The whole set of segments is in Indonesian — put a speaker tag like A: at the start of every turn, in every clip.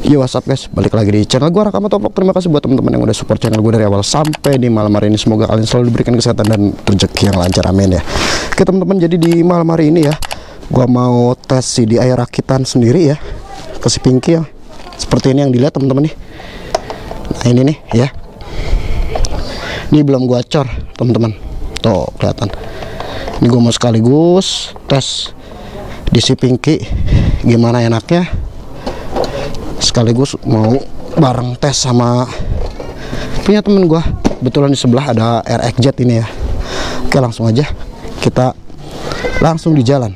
A: Yo, what's up guys, balik lagi di channel gua Raka Motovlog. Terima kasih buat teman-teman yang udah support channel gue dari awal sampai di malam hari ini. Semoga kalian selalu diberikan kesehatan dan rezeki yang lancar, amin ya. Oke teman-teman, jadi di malam hari ini ya, gua mau tes CDI rakitan sendiri ya, ke si Pinky ya. Seperti ini yang dilihat teman-teman nih. Nah ini nih ya, ini belum gua cor teman-teman, tuh kelihatan. Ini gua mau sekaligus tes di si Pinky gimana enaknya, sekaligus mau bareng tes sama punya temen gua. Kebetulan di sebelah ada RXZ ini ya. Oke, langsung aja kita langsung di jalan.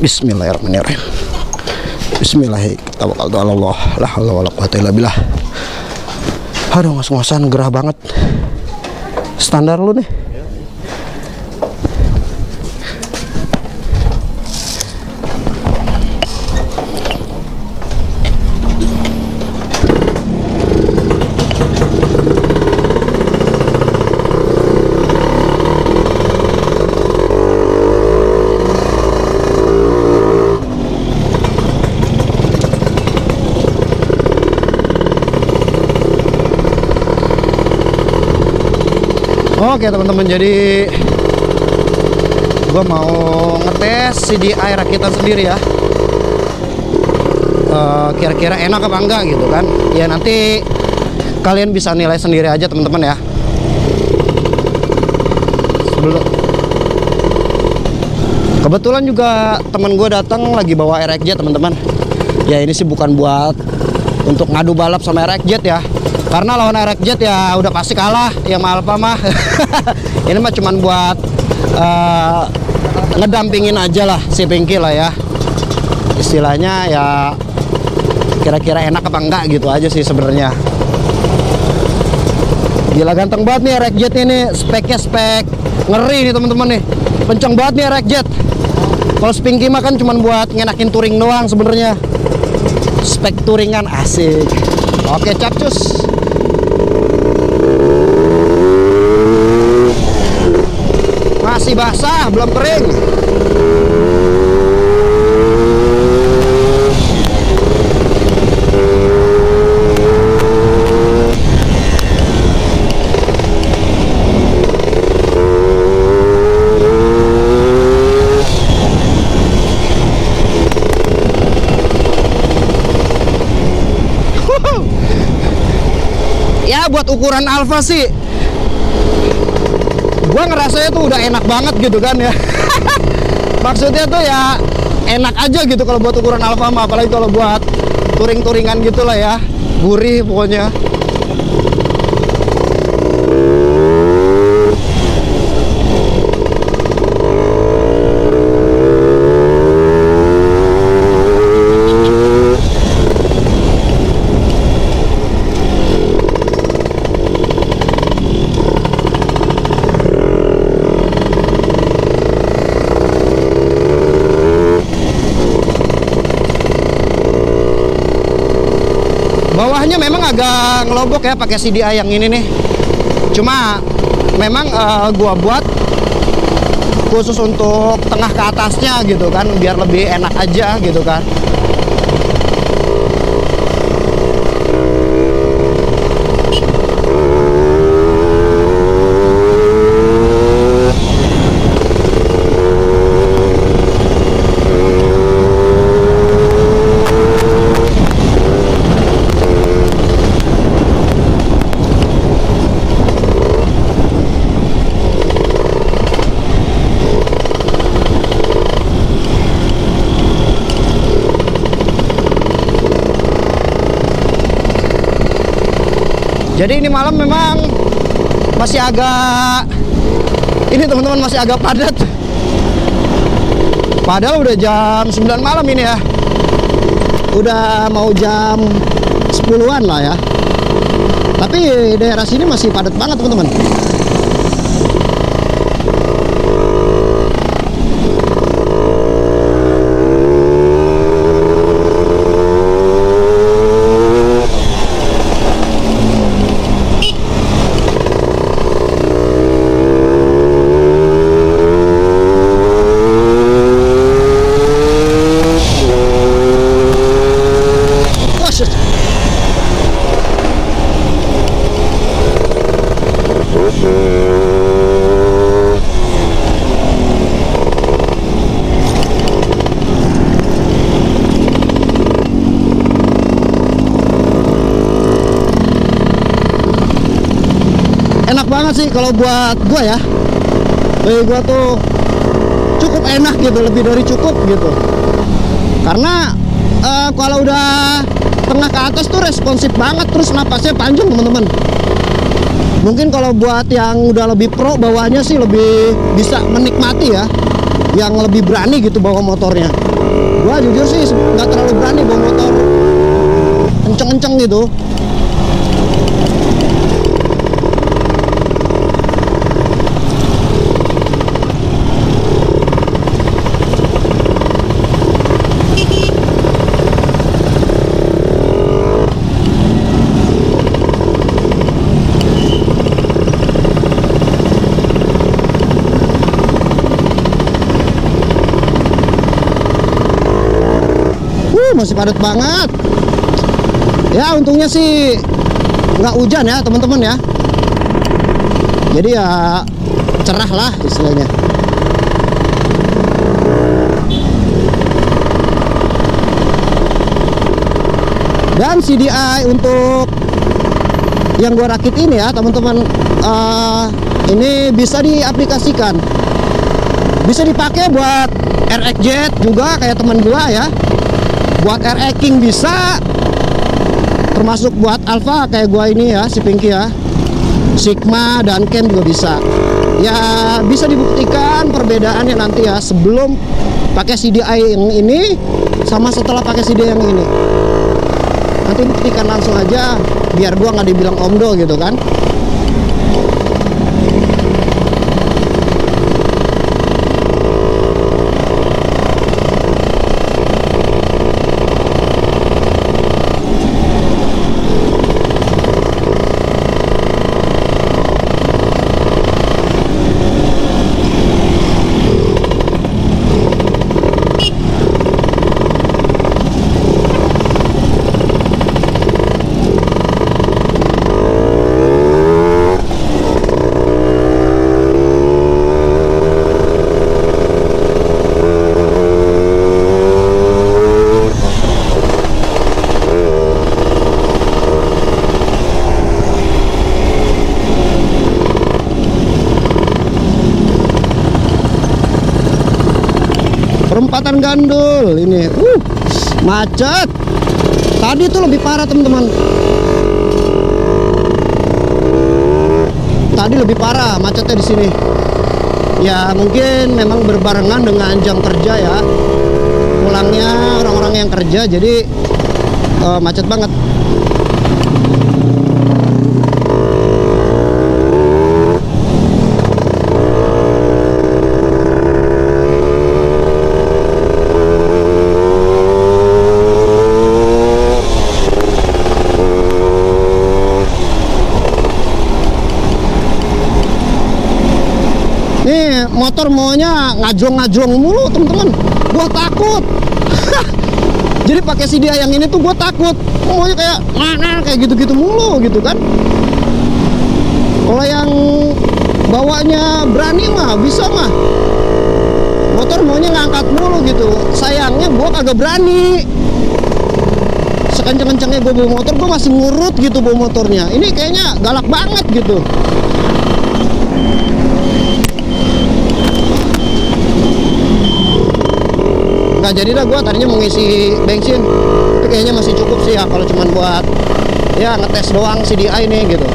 A: Bismillahirrahmanirrahim. Bismillahirrahmanirrahim. Tawakkaltu la haula wala quwwata illa billah. Aduh, ngos-ngosan gerah banget. Standar lu nih. Oke teman-teman, jadi gua mau ngetes CDI rakitan sendiri ya. Kira-kira enak apa enggak gitu kan. Ya nanti kalian bisa nilai sendiri aja teman-teman ya. Kebetulan juga teman gue datang lagi bawa RXZ teman-teman. Ya ini sih bukan buat untuk ngadu balap sama RXZ ya, karena lawan RXZ ya udah pasti kalah ya, Alfa mah. Ini mah cuman buat ngedampingin aja lah si Pinky lah ya, istilahnya ya, kira-kira enak apa enggak gitu aja sih sebenarnya. Gila ganteng banget nih RXZ ini, speknya spek ngeri nih teman-teman nih, kenceng banget nih RXZ. Kalau si Pinky mah kan cuman buat ngenakin touring doang sebenarnya, spek touringan asik. Oke capcus. Masih basah, belum kering. Ya buat ukuran Alfa sih, gua ngerasanya tuh udah enak banget gitu kan ya. Maksudnya tuh ya enak aja gitu kalau buat ukuran Alfa mah, apalagi kalau buat touring-touringan gitu lah ya, gurih pokoknya. Bawahnya memang agak ngelobok ya pakai CDI yang ini nih. Cuma memang gua buat khusus untuk tengah ke atasnya gitu kan, biar lebih enak aja gitu kan. Jadi ini malam memang masih agak ini teman-teman, masih agak padat. Padahal udah jam 9 malam ini ya. Udah mau jam 10-an lah ya. Tapi daerah sini masih padat banget teman-teman. Enak banget sih kalau buat gua ya. Bagi gua tuh cukup enak gitu, lebih dari cukup gitu. Karena kalau udah tengah ke atas tuh responsif banget, terus napasnya panjang teman-teman. Mungkin kalau buat yang udah lebih pro bawahnya sih lebih bisa menikmati ya, yang lebih berani gitu bawa motornya. Gua jujur sih nggak terlalu berani bawa motor kenceng-kenceng gitu. Masih padat banget ya. Untungnya sih nggak hujan ya teman-teman ya, jadi ya cerah lah istilahnya. Dan CDI untuk yang gua rakit ini ya teman-teman, ini bisa diaplikasikan, bisa dipakai buat RX-Jet juga kayak teman gua ya. Buat RX King bisa, termasuk buat Alpha kayak gua ini ya, si Pinky ya, Sigma dan Ken juga bisa. Ya bisa dibuktikan perbedaannya nanti ya, sebelum pakai CDI yang ini sama setelah pakai CDI yang ini. Nanti buktikan langsung aja, biar gua nggak dibilang omdo gitu kan. Perempatan Gandul ini, macet. Tadi tuh lebih parah teman-teman. Tadi lebih parah macetnya di sini. Ya mungkin memang berbarengan dengan jam kerja ya. Pulangnya orang-orang yang kerja, jadi macet banget. Motor maunya ngajrong-ngajrong mulu teman-teman, gua takut. Jadi pakai CDI yang ini tuh gua takut, maunya kayak kayak gitu-gitu mulu gitu kan. Kalau yang bawanya berani mah bisa mah, motor maunya ngangkat mulu gitu. Sayangnya gua kagak berani. Sekenceng-kencengnya gua bawa motor, gua masih ngurut gitu bawa motornya. Ini kayaknya galak banget gitu. Nggak jadi dah, gue tadinya mau ngisi bensin, tapi kayaknya masih cukup sih ya kalau cuman buat ya ngetes doang CDI ini gitu.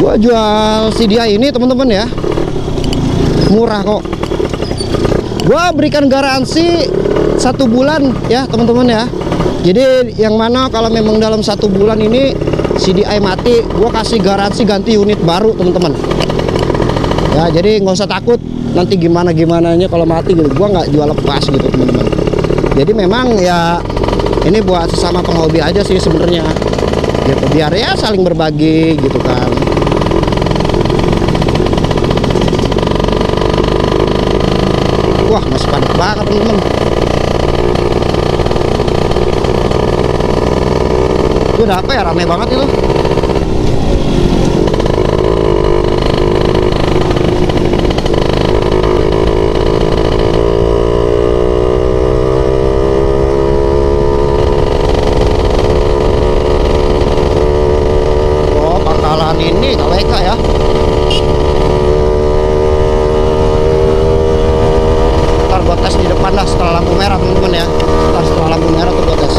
A: Gua jual CDI ini teman-teman ya, murah kok. Gua berikan garansi 1 bulan ya teman-teman ya. Jadi yang mana kalau memang dalam 1 bulan ini CDI mati, gua kasih garansi ganti unit baru teman-teman. Ya jadi nggak usah takut nanti gimana-gimananya kalau mati gitu. Gua nggak jual lepas gitu teman-teman. Jadi memang ya ini buat sesama penghobi aja sih sebenarnya. Gitu biar ya saling berbagi gitu kan. Wah masih padat banget teman-teman. Itu udah apa ya, rame banget itu. Oh pangkalan ini KWK ya. Ntar gua tes di depan dah setelah lampu merah teman-teman ya. Ntar setelah lampu merah tuh gua tes.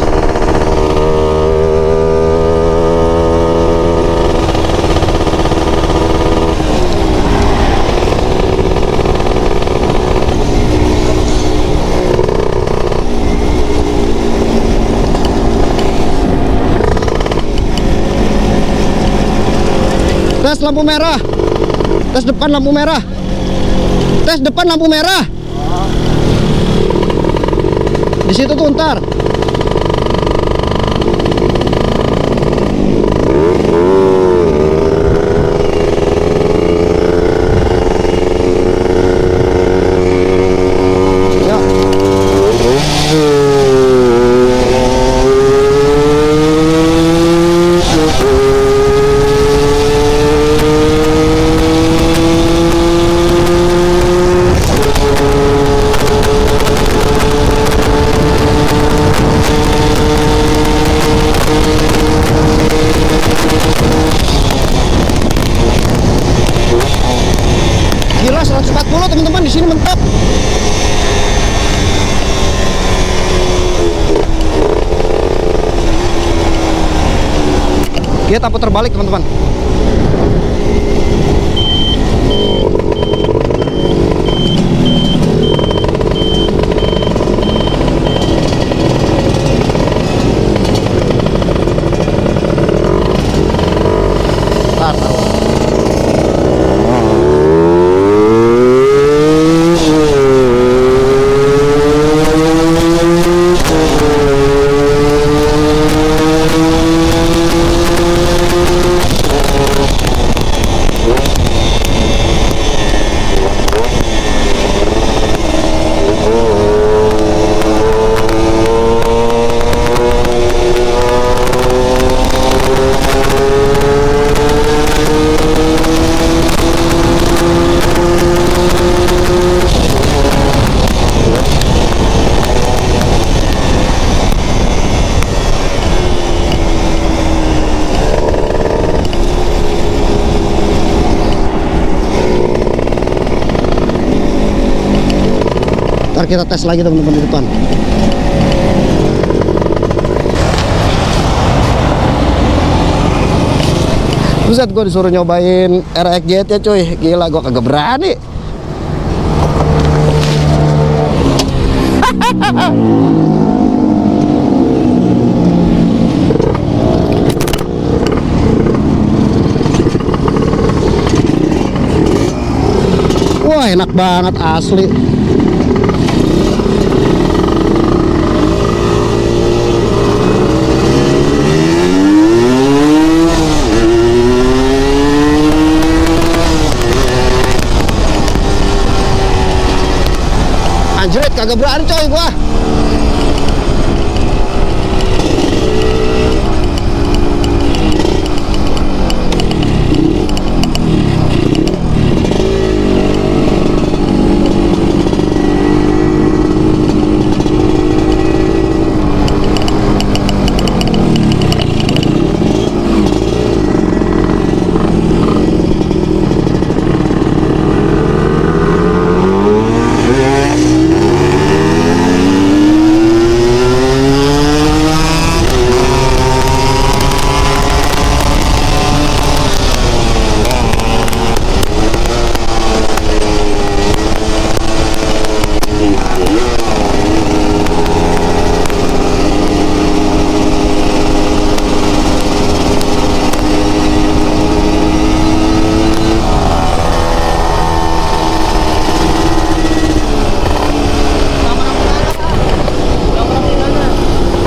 A: Tes lampu merah. Tes depan lampu merah. Tes depan lampu merah. Di situ tuh ntar. Ya. Gila 140 teman-teman, di sini mentok. Kita putar balik teman-teman. Ntar kita tes lagi teman-teman di depan. Buset, gue disuruh nyobain RX-Jet ya cuy. Gila, gue kagak berani. Wah enak banget asli. Anjrit, kagak berani coy gua.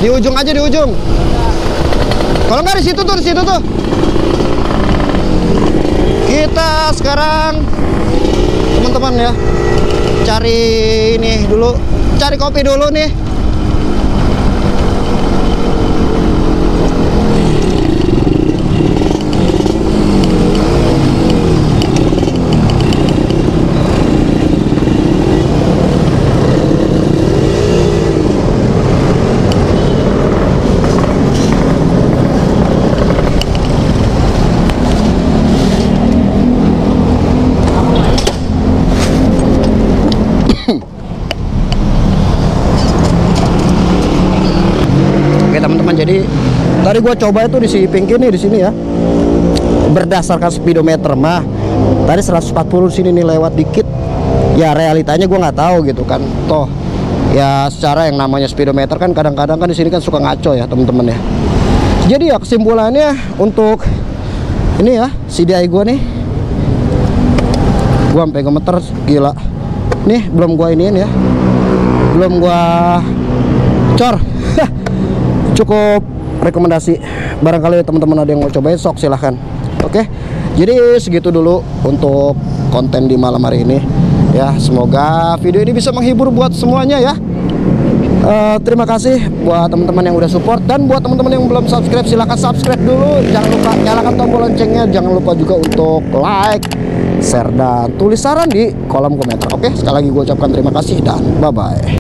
A: Di ujung aja, di ujung. Kalau nggak di situ tuh, di situ tuh. Kita sekarang teman-teman ya, cari ini dulu, cari kopi dulu nih. Oke teman-teman, jadi tadi gua coba itu di si Pinky nih, di sini ya. Berdasarkan speedometer mah tadi 140 di sini nih, lewat dikit. Ya realitanya gua nggak tahu gitu kan. Toh ya secara yang namanya speedometer kan kadang-kadang kan di sini kan suka ngaco ya teman-teman ya. Jadi ya kesimpulannya untuk ini ya, CDI gua nih, gua sampai gemeter gila. Nih belum gua iniin ya, belum gua cor. Cukup rekomendasi, barangkali teman-teman ada yang mau cobain, sok silahkan. Oke, jadi segitu dulu untuk konten di malam hari ini ya. Semoga video ini bisa menghibur buat semuanya ya. Terima kasih buat teman-teman yang udah support, dan buat teman-teman yang belum subscribe silahkan subscribe dulu. Jangan lupa nyalakan tombol loncengnya, jangan lupa juga untuk like, share, dan tulis saran di kolom komentar. Oke, sekali lagi gue ucapkan terima kasih dan bye bye.